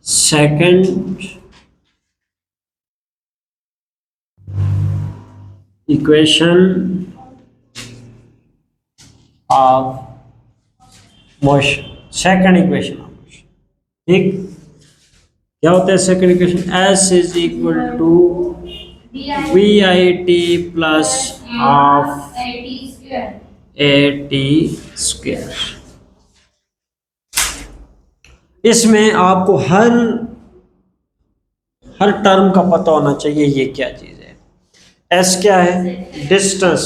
Second equation of motion, second equation of motion. ठीक, क्या होता है second equation? S is equal to V I T plus half A T square. इसमें आपको हर term का पता होना चाहिए ये क्या चीज है। एस क्या है? डिस्टेंस,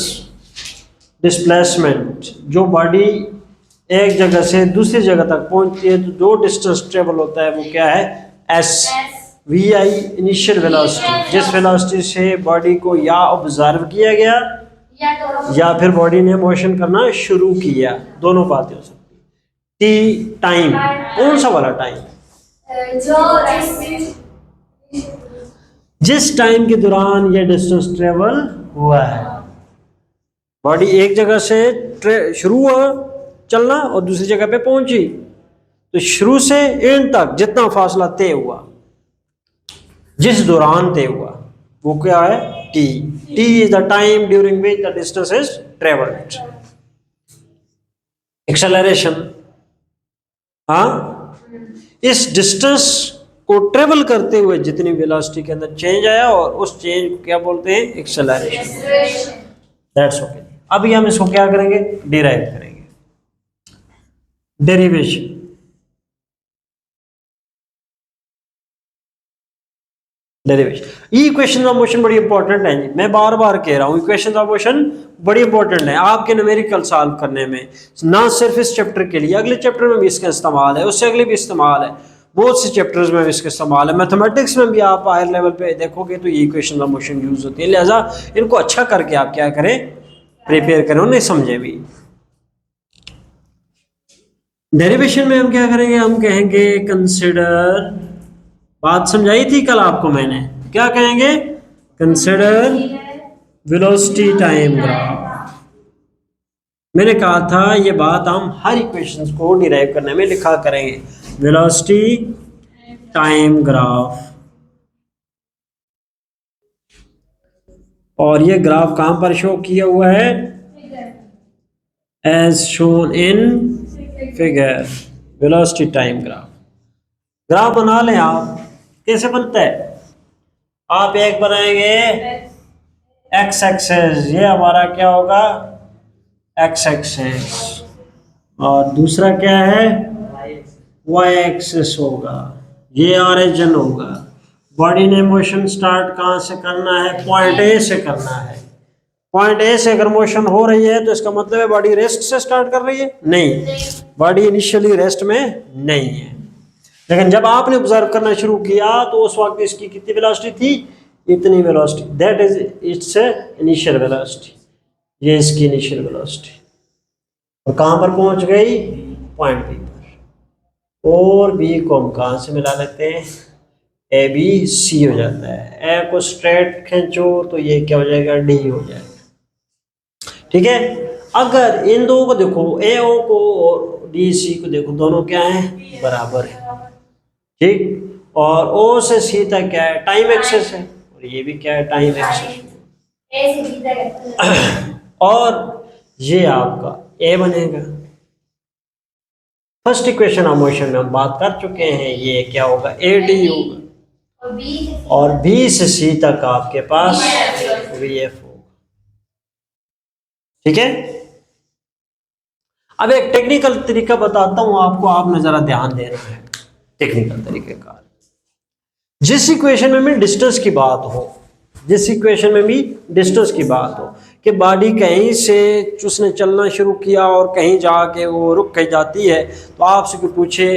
डिस्प्लेसमेंट, जो बॉडी एक जगह से दूसरी जगह तक पहुंचती है तो जो डिस्टेंस ट्रेवल होता है वो क्या है? S. V I initial velocity, जिस वेलोसिटी से बॉडी को या ऑब्जर्व किया गया या फिर बॉडी ने मोशन करना शुरू किया, दोनों बातें हो सकती। टी टाइम, कौन सा वाला टाइम? जिस टाइम के दौरान ये डिस्टेंस ट्रेवल हुआ है। बॉडी एक जगह से शुरू हुआ चलना और दूसरी जगह पे पहुंची, तो शुरू से एंड तक जितना फासला तय हुआ, जिस दौरान तय हुआ, वो क्या है? T. T is the time during which the distance is travelled. Acceleration, हाँ, इस डिस्टेंस को ट्रेवल करते हुए जितनी वेलोसिटी के अंदर चेंज आया और उस चेंज को क्या बोलते हैं? एक्सेलरेशन। That's okay. अभी हम इसको क्या करेंगे? डिराइव करेंगे, डेरिवेशन। इक्वेशन ऑफ मोशन बड़ी इंपॉर्टेंट है जी, मैं बार बार कह रहा हूं, इक्वेशन ऑफ मोशन बड़ी इंपॉर्टेंट है आपके न्यूमेरिकल सॉल्व करने में, ना सिर्फ इस चैप्टर के लिए, अगले चैप्टर में भी इसका इस्तेमाल है, उससे अगले भी इस्तेमाल है, बहुत से चैप्टर्स में भी इसका इस्तेमाल है। मैथमेटिक्स में भी आप हायर लेवल पे देखोगे तो ये इक्वेशन ऑफ मोशन यूज होती है, लिहाजा इनको अच्छा करके आप क्या करें? प्रिपेयर करें, उन्हें समझे भी। डेरिवेशन में हम क्या करेंगे? हम कहेंगे कंसिडर, बात समझाई थी कल आपको मैंने, क्या कहेंगे? Consider velocity time graph. मैंने कहा था ये बात हम हर इक्वेशंस को डिराइव करने में लिखा करेंगे, वेलोसिटी टाइम ग्राफ। और ये ग्राफ कहां पर शो किया हुआ है? As shown in figure, velocity time graph. Graph बना लें आप, कैसे बनता है? आप एक बनाएंगे एक्स एक्सेस, ये हमारा क्या होगा? एक्स एक्सेस, और दूसरा क्या है? वाई एक्सेस होगा, ये ओरिजिन होगा। बॉडी ने मोशन स्टार्ट कहाँ से करना है? पॉइंट ए से करना है। पॉइंट ए से अगर मोशन हो रही है तो इसका मतलब है बॉडी रेस्ट से स्टार्ट कर रही है? नहीं, बॉडी इनिशियली रेस्ट में नहीं है, लेकिन जब आपने ऑब्जर्व करना शुरू किया तो उस वक्त इसकी कितनी वेलोसिटी थी? इतनी velocity, that is it's initial velocity. ये इसकी इनिशियल वेलोसिटी, और कहां पर पहुंच गई? पॉइंट बी पर। और बी को हम कहां से मिला लेते हैं? ए बी सी हो जाता है। ए को स्ट्रेट खींचो तो ये क्या हो जाएगा? डी हो जाएगा। ठीक है, अगर इन दो को देखो, ए ओ को और डी सी को देखो, दोनों क्या है? बराबर है। ठीक, और ओ से सी तक क्या है? टाइम एक्सेस है, और ये भी क्या है? Time axis. और ये आपका ए बनेगा। फर्स्ट इक्वेशन ऑफ मोशन में हम बात कर चुके हैं, ये क्या होगा? ए डी होगा, और बी से सी तक आपके पास वी एफ होगा। ठीक है, अब एक टेक्निकल तरीका बताता हूं आपको, आपने जरा ध्यान देना है। टेक्निकल तरीके का, जिस इक्वेशन में भी डिस्टेंस की बात हो, जिस इक्वेशन में भी डिस्टेंस की बात हो कि बॉडी कहीं से उसने चलना शुरू किया और कहीं जाके वो रुक के जाती है, तो आपसे कोई पूछे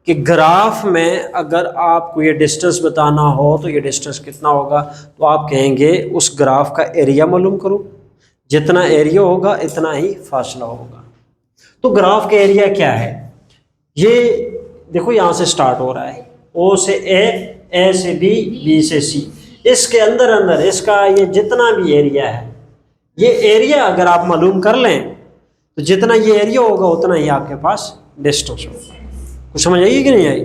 कि ग्राफ में अगर आपको ये डिस्टेंस बताना हो तो ये डिस्टेंस कितना होगा, तो आप कहेंगे उस ग्राफ का एरिया मालूम करो, जितना एरिया होगा इतना ही फासला होगा। तो ग्राफ का एरिया क्या है? ये देखो यहाँ से स्टार्ट हो रहा है, ओ से ए से बी, बी से सी, इसके अंदर अंदर इसका ये जितना भी एरिया है, ये एरिया अगर आप मालूम कर लें तो जितना ये एरिया होगा उतना ही आपके पास डिस्टेंस होगा। कुछ समझ आई कि नहीं आई?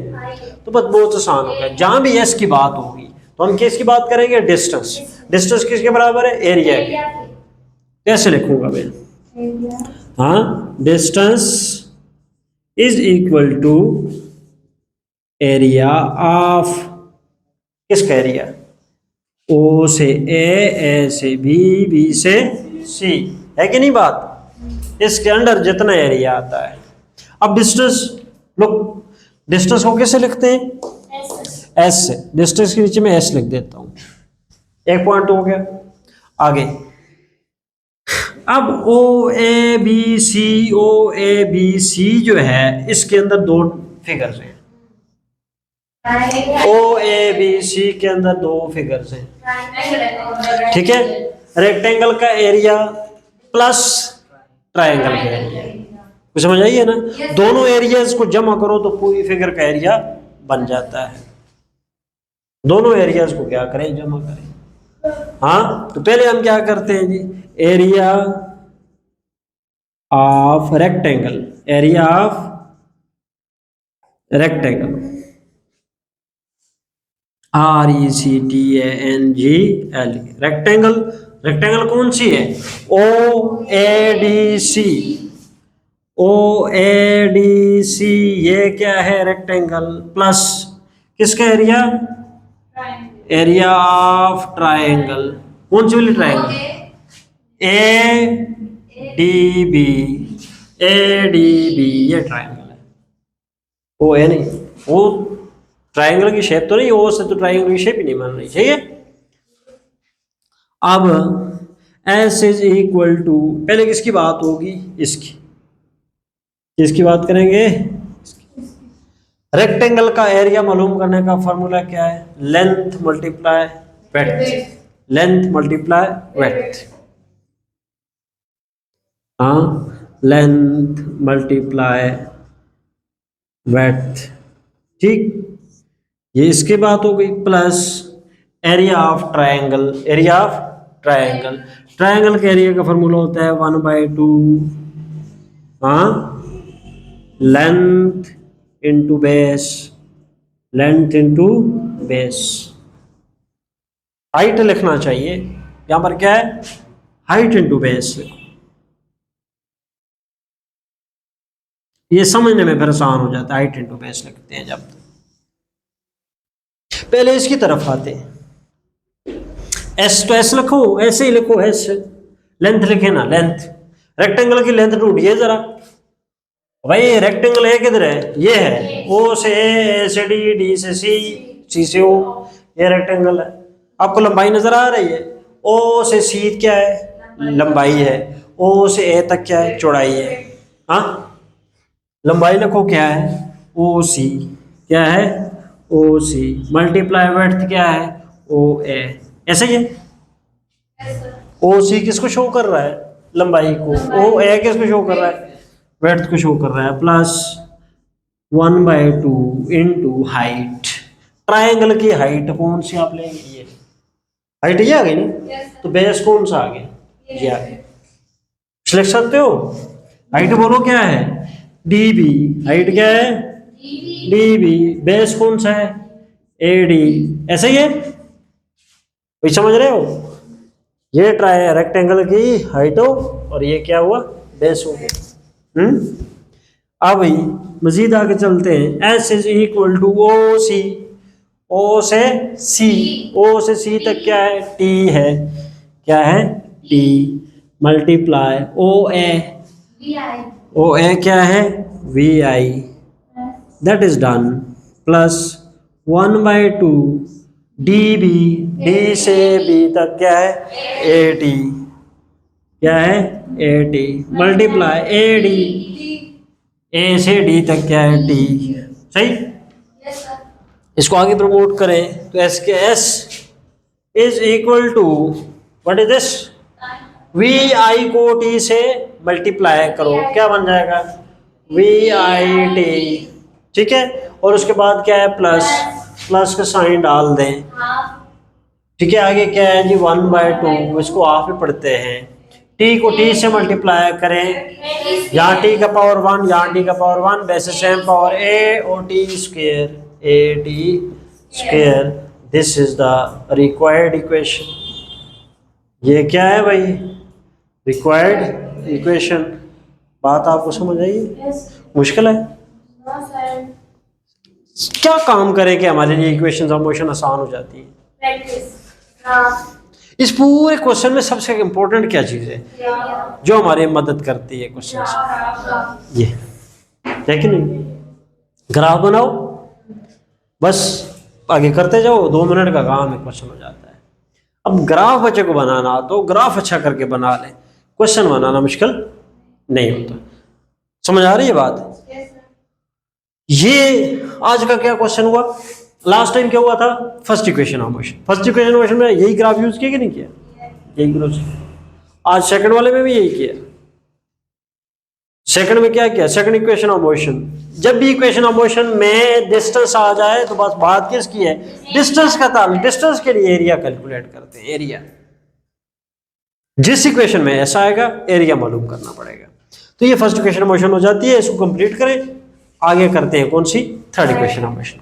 तो बस बहुत आसान हो गया। जहां भी एस की बात होगी तो हम किसकी बात करेंगे? डिस्टेंस। डिस्टेंस किसके बराबर है? एरिया के। कैसे लिखूंगा मैं? हाँ, distance is equal to area of, किसका एरिया? ओ से ए से बी से सी, है कि नहीं बात? इसके अंदर जितना एरिया आता है। अब डिस्टेंस, लोग डिस्टेंस को कैसे लिखते हैं? एस से। डिस्टेंस के नीचे मैं एस लिख देता हूं। एक पॉइंट हो गया। आगे अब ओ ए बी सी जो है, इसके अंदर दो फिगर्स हैं। ओ ए बी सी के अंदर दो फिगर्स हैं, ठीक है। रेक्टेंगल का एरिया प्लस ट्रायंगल का एरिया, कुछ समझ आइए ना? दोनों एरियाज को जमा करो तो पूरी फिगर का एरिया बन जाता है। दोनों एरियाज को क्या करें? जमा करें। हाँ, तो पहले हम क्या करते हैं जी? Area of rectangle, area of rectangle, RECTANGLE, rectangle. Rectangle कौन सी है? OADC। OADC ये क्या है? रेक्टेंगल प्लस किसका एरिया? Area of triangle. कौन सी वाली ट्रायंगल? ADB। ये ट्रायंगल है। ओ है नहीं, वो ट्रायंगल की शेप तो नहीं, ओ से तो ट्रायंगल की शेप ही नहीं मान रही, सही है। अब S इज इक्वल टू, पहले किसकी बात होगी? इसकी। किसकी बात करेंगे? रेक्टेंगल का एरिया मालूम करने का फॉर्मूला क्या है? Length multiply width. Length multiply width. हाँ, लेंथ मल्टीप्लाई विड्थ, ठीक। ये इसकी बात हो गई। Plus area of triangle, area of triangle. Triangle के एरिया का फॉर्मूला होता है 1/2, हाँ, length into base, length into base. Height लिखना चाहिए, यहां पर क्या है? Height into base. ये समझने में फिर आसान हो जाता है, हाइट इंटू बेस लिखते हैं जब। पहले इसकी तरफ आते हैं। एस तो एस लिखो, ऐसे ही लिखो एस। लेंथ लिखे ना, लेंथ। रेक्टेंगल की लेंथ ढूंढिए जरा भाई। रेक्टेंगल है किधर है? ये है। ओ से ए से डी, डी से सी, सी से ओ, ये रेक्टेंगल है। आपको लंबाई नजर आ रही है? ओ से सी क्या है? लंबाई है। ओ से ए तक क्या है? चौड़ाई है। हाँ, लंबाई लिखो क्या है? ओ सी। क्या है? ओ सी मल्टीप्लाई विड्थ क्या है? ओ ए। ऐसे ही ओ सी किसको शो कर रहा है? लंबाई को। ओ ए किसको शो कर रहा है? विड्थ को शो कर रहा है। Plus 1/2 into height. ट्रायंगल की हाइट कौन सी आप लेंगे? ये हाइट ये आ गई ना, तो बेस कौन सा आ गया? ये आ गया। लिख सकते हो? हाइट बोलो क्या है? डीबी। हाइट क्या है? डीबी। बेस कौन सा है? एडी। ऐसे ही है, कोई समझ रहे हो? ये ट्राई रेक्टेंगल की हाइट हो और ये क्या हुआ? बेस हो गया। अब मजीद आगे चलते हैं। S is equal to O C. O से सी, ओ से सी तक क्या है? टी है। क्या है? T multiply O A. O A क्या है? V I. That is done. Plus 1/2 D B. D से बी तक क्या है? A T. क्या है? A T multiply A D. A से डी तक क्या है? टी। सही। इसको आगे प्रमोट करें तो एस के S is equal to what is this? V I को टी से मल्टीप्लाई करो, क्या बन जाएगा? वी आई टी, ठीक है। और उसके बाद क्या है? प्लस। प्लस का साइन डाल दें, ठीक है। आगे क्या है जी? 1/2, इसको हाफ में पढ़ते हैं। टी को टी से मल्टीप्लाई करें, यहाँ टी का पावर 1, यहाँ टी का पावर 1, वैसे सेम पावर ए और T square. 8 square, this is the required equation. ये क्या है भाई? Required equation. बात आपको समझ आई? मुश्किल है? क्या काम करे कि हमारे लिए इक्वेशंस ऑफ मोशन आसान हो जाती है? इस पूरे क्वेश्चन में सबसे इंपॉर्टेंट क्या चीज है जो हमारी मदद करती है क्वेश्चन? ये है कि नहीं? ग्राफ बनाओ, बस आगे करते जाओ, 2 मिनट का काम है, क्वेश्चन हो जाता है। अब ग्राफ बच्चे को बनाना तो ग्राफ अच्छा करके बना ले, क्वेश्चन बनाना मुश्किल नहीं होता। समझ आ रही है बात? ये आज का क्या क्वेश्चन हुआ? लास्ट टाइम क्या हुआ था? First equation of motion. First equation of motion में यही ग्राफ यूज किया कि नहीं किया? यही ग्राफ। आज सेकंड वाले में भी यही किया। सेकंड में क्या किया? Second equation of motion. जब भी इक्वेशन ऑफ मोशन में डिस्टेंस आ जाए तो बस बात किसकी है? डिस्टेंस का था। डिस्टेंस के लिए एरिया कैलकुलेट करते हैं। एरिया जिस इक्वेशन में ऐसा आएगा, एरिया मालूम करना पड़ेगा। तो ये फर्स्ट इक्वेशन ऑफ मोशन हो जाती है। इसको कंप्लीट करें, आगे करते हैं कौन सी? Third equation of motion.